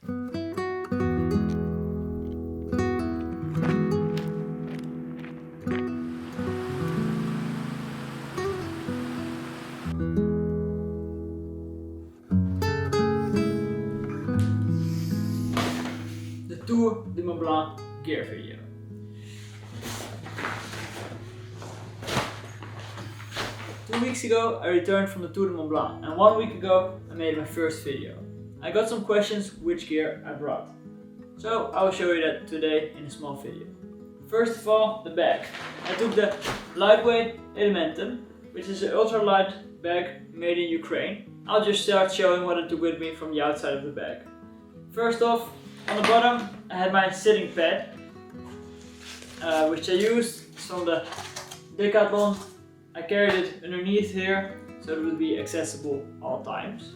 The Tour de Mont Blanc gear video. Two weeks ago I returned from the Tour de Mont Blanc, and 1 week ago I made my first video. I got some questions which gear I brought. So I will show you that today in a small video. First of all, the bag. I took the lightweight Elementum, which is an ultralight bag made in Ukraine. I'll just start showing what I took with me from the outside of the bag. First off, on the bottom I had my sitting pad, which I used from the Decathlon. I carried it underneath here so it would be accessible all times.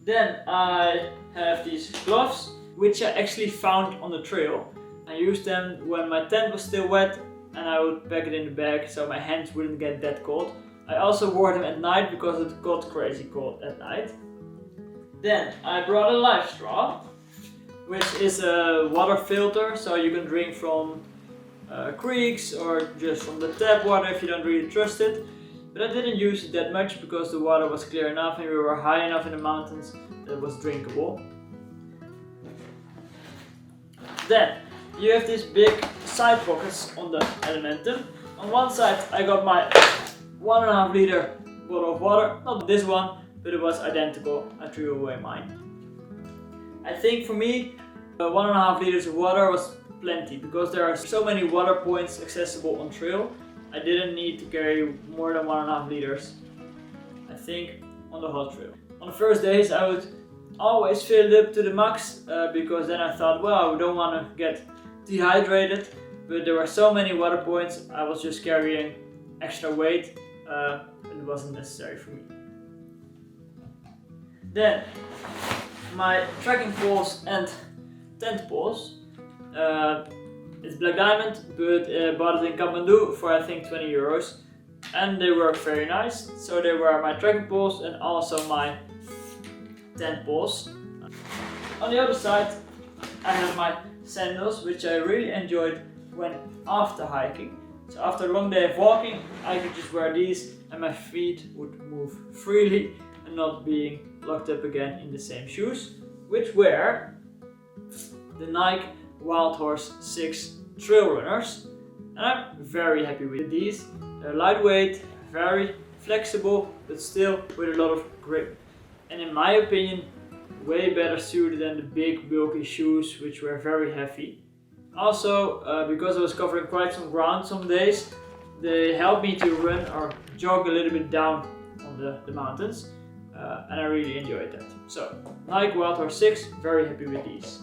Then I have these gloves, which I actually found on the trail. I used them when my tent was still wet and I would pack it in the bag so my hands wouldn't get that cold. I also wore them at night because it got crazy cold at night. Then I brought a life straw, which is a water filter, so you can drink from creeks or just from the tap water if you don't really trust it. But I didn't use it that much because the water was clear enough and we were high enough in the mountains that it was drinkable. Then you have these big side pockets on the Elementum. On one side I got my 1.5 liter bottle of water, not this one, but it was identical. I threw away mine. I think for me 1.5 liters of water was plenty because there are so many water points accessible on trail. I didn't need to carry more than 1.5 liters, I think, on the hot trail. On the first days I would always fill it up to the max because then I thought, well, I don't want to get dehydrated, but there were so many water points I was just carrying extra weight and it wasn't necessary for me. Then my trekking poles and tent poles. It's Black Diamond, but bought it in Kathmandu for I think 20 euros, and they work very nice. So they were my trekking poles and also my tent poles. On the other side I have my sandals, which I really enjoyed when after hiking. So after a long day of walking I could just wear these and my feet would move freely and not being locked up again in the same shoes, which were the Nike Wild Horse 6 Trail Runners, and I'm very happy with these. They're lightweight, very flexible, but still with a lot of grip, and in my opinion way better suited than the big bulky shoes, which were very heavy. Also, because I was covering quite some ground some days, they helped me to run or jog a little bit down on the mountains, and I really enjoyed that. So Nike Wild Horse 6, very happy with these.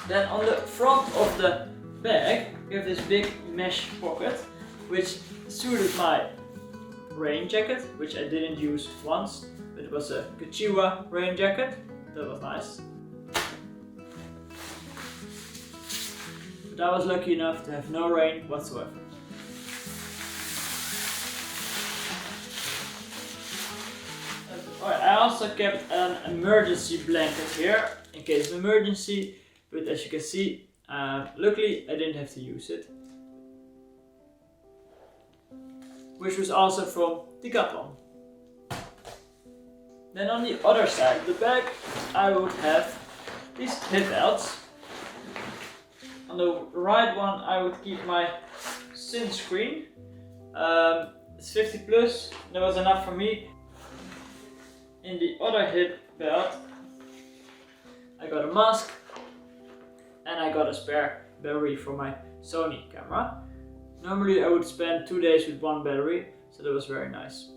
Then on the front of the bag you have this big mesh pocket, which suited my rain jacket, which I didn't use once, but it was a Kachiwa rain jacket. That was nice. But I was lucky enough to have no rain whatsoever. Alright, I also kept an emergency blanket here in case of emergency. But as you can see, luckily I didn't have to use it. Which was also from Decathlon. Then on the other side of the bag I would have these hip belts. On the right one I would keep my sunscreen. It's 50 plus, that was enough for me. In the other hip belt I got a mask. And I got a spare battery for my Sony camera. Normally I would spend 2 days with one battery, so that was very nice.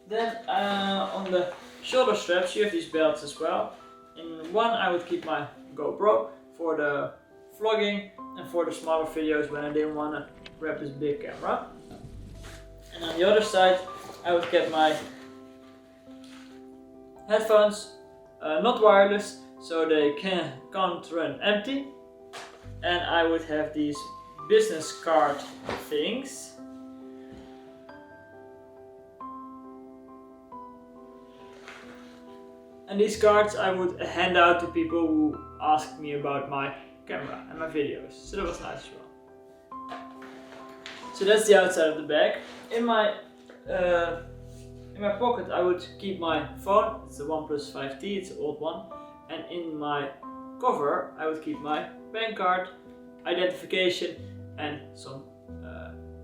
Then on the shoulder straps you have these belts as well. In one I would keep my GoPro for the vlogging and for the smaller videos when I didn't want to grab this big camera. And on the other side I would get my headphones, not wireless, so they can't run empty, and I would have these business card things. And these cards I would hand out to people who asked me about my camera and my videos. So that was nice as well. So that's the outside of the bag. In my pocket I would keep my phone. It's the OnePlus 5T, it's an old one. And in my cover I would keep my bank card, identification and some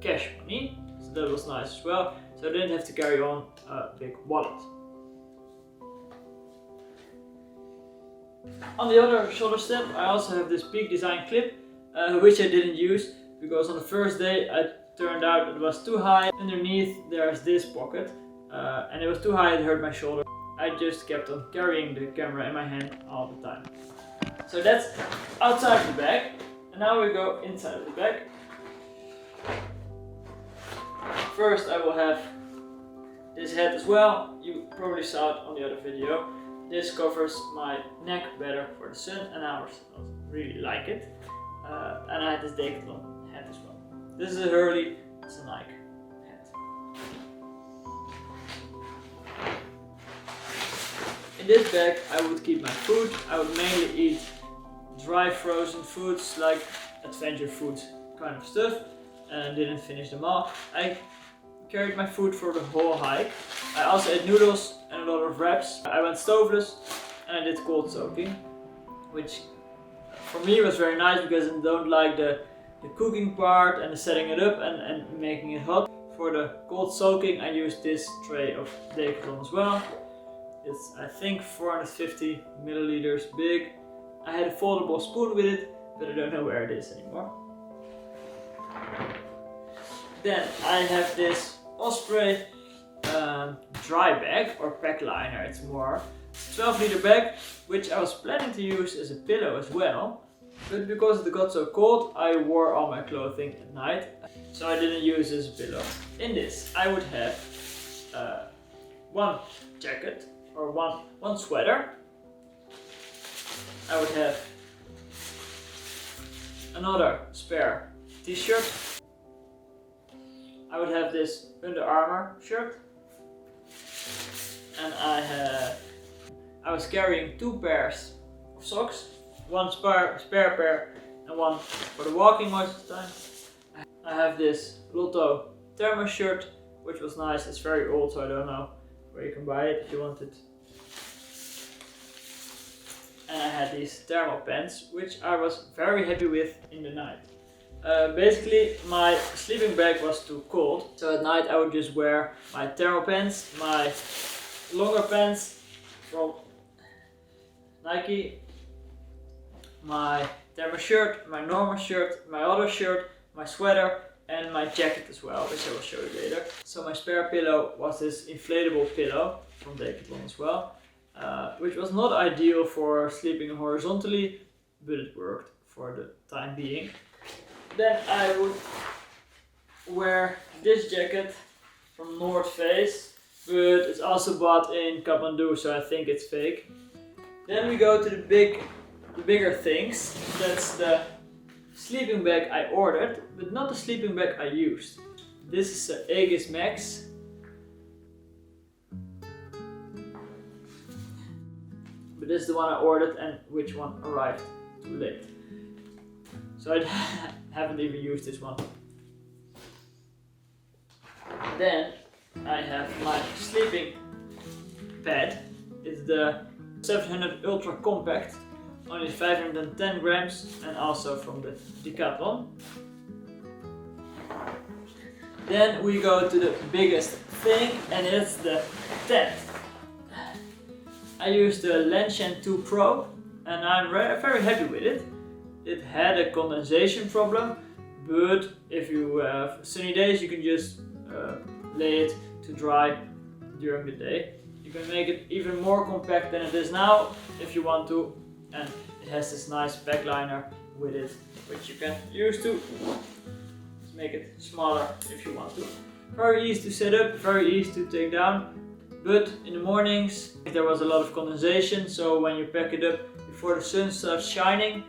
cash money. So that was nice as well. So I didn't have to carry on a big wallet. On the other shoulder strap I also have this Peak Design clip, which I didn't use because on the first day I turned out it was too high. Underneath there's this pocket and it was too high, it hurt my shoulder. I just kept on carrying the camera in my hand all the time. So that's outside the bag, and now we go inside of the bag. First I will have this hat as well. You probably saw it on the other video. This covers my neck better for the sun, and I really like it. And I had this Decathlon hat as well. This is a Hurley, it's a Nike hat. In this bag I would keep my food. I would mainly eat dry frozen foods like adventure food kind of stuff, and didn't finish them all. I carried my food for the whole hike. I also ate noodles and a lot of wraps. I went stoveless and I did cold soaking, which for me was very nice because I don't like the cooking part and the setting it up and making it hot. For the cold soaking I used this tray of Decathlon as well. It's I think 450 milliliters big. I had a foldable spoon with it, but I don't know where it is anymore. Then I have this Osprey dry bag or pack liner, it's more 12-liter bag, which I was planning to use as a pillow as well, but because it got so cold I wore all my clothing at night, so I didn't use it as a pillow. In this I would have one jacket or one sweater. I would have another spare t-shirt. I would have this Under Armour shirt, and I was carrying 2 pairs of socks, one spare pair and one for the walking most of the time. I have this Lotto thermo shirt, which was nice. It's very old, so I don't know where you can buy it if you want it. And I had these thermal pants, which I was very happy with in the night. Basically my sleeping bag was too cold, so at night I would just wear my thermal pants, my longer pants from Nike, my thermal shirt, my normal shirt, my other shirt, my sweater and my jacket as well, which I will show you later. So my spare pillow was this inflatable pillow from Decathlon as well, which was not ideal for sleeping horizontally, but it worked for the time being. Then I would wear this jacket from North Face, but it's also bought in Kathmandu, so I think it's fake. Then we go to the bigger things. That's the sleeping bag I ordered, but not the sleeping bag I used. This is the Aegis Max. But this is the one I ordered and which one arrived too late. So I haven't even used this one. Then I have my sleeping pad. It's the 700 Ultra Compact, only 510 grams and also from the Decathlon. Then we go to the biggest thing, and it's the tent. I used the Lanshan 2 Pro and I'm very happy with it. It had a condensation problem, but if you have sunny days you can just lay it to dry during the day. You can make it even more compact than it is now if you want to, and it has this nice back liner with it, which you can use to make it smaller if you want to. Very easy to set up, very easy to take down, but in the mornings there was a lot of condensation, so when you pack it up before the sun starts shining,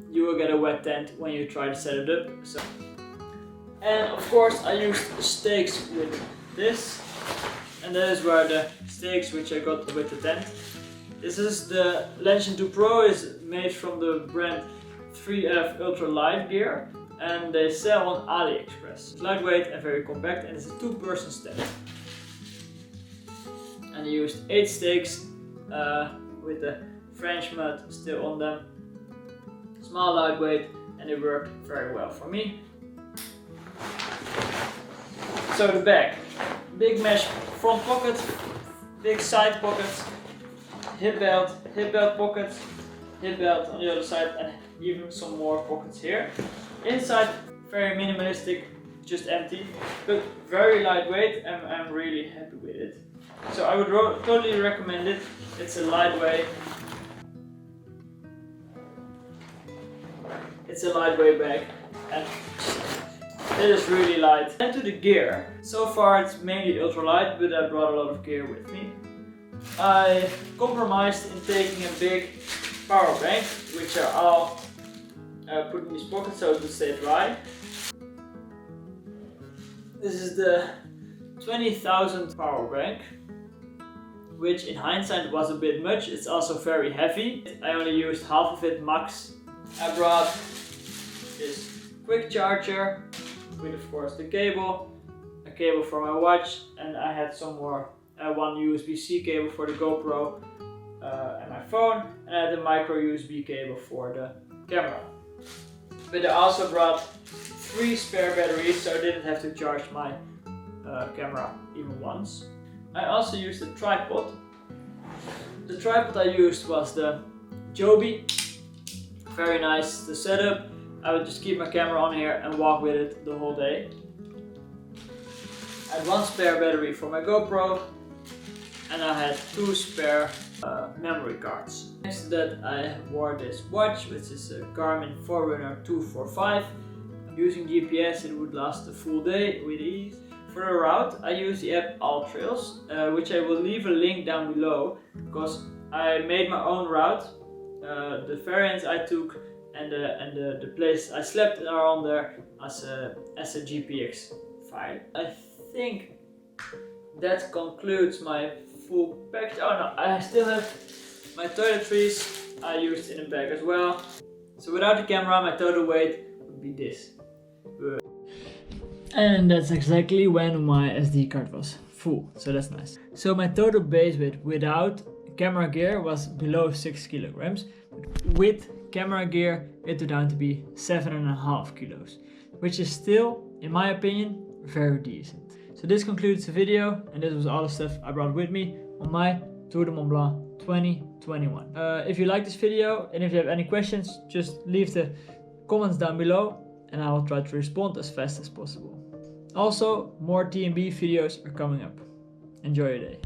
you will get a wet tent when you try to set it up. So. And of course I used stakes with this, and that is where the stakes which I got with the tent. This is the Lanshan 2 Pro, is made from the brand 3F Ultra Light Gear, and they sell on AliExpress. It's lightweight and very compact, and it's a 2-person stand. And I used 8 stakes with the French mud still on them. Small, lightweight, and it worked very well for me. So the back, big mesh front pocket, big side pockets, hip belt pockets, hip belt on the other side, and even some more pockets here. Inside, very minimalistic, just empty, but very lightweight, and I'm really happy with it. So I would totally recommend it. It's a lightweight. It's a lightweight bag, and it is really light. And to the gear. So far it's mainly ultralight, but I brought a lot of gear with me. I compromised in taking a big power bank, which are all put in these pockets so it will stay dry. This is the 20,000 power bank, which in hindsight was a bit much. It's also very heavy. I only used half of it max. I brought this quick charger with, of course, the cable, a cable for my watch, and I had some more, one USB-C cable for the GoPro and my phone, and I had a micro USB cable for the camera. But I also brought 3 spare batteries, so I didn't have to charge my camera even once. I also used a tripod. The tripod I used was the Joby. Very nice, the setup. I would just keep my camera on here and walk with it the whole day. I had 1 spare battery for my GoPro, and I had 2 spare memory cards. Next to that I wore this watch, which is a Garmin Forerunner 245. Using GPS it would last a full day with ease. For the route I use the app AllTrails, which I will leave a link down below, because I made my own route. The variants I took and the place I slept are on there as a GPX file. I think that concludes my full package. Oh no, I still have my toiletries I used in the bag as well. So without the camera, my total weight would be this. And that's exactly when my SD card was full, so that's nice. So my total base weight without camera gear was below 6 kilograms. With camera gear it turned out to be 7.5 kilos, which is still, in my opinion, very decent. So this concludes the video, and this was all the stuff I brought with me on my Tour de Mont Blanc 2021. If you like this video and if you have any questions, just leave the comments down below and I will try to respond as fast as possible. Also, more TMB videos are coming up. Enjoy your day.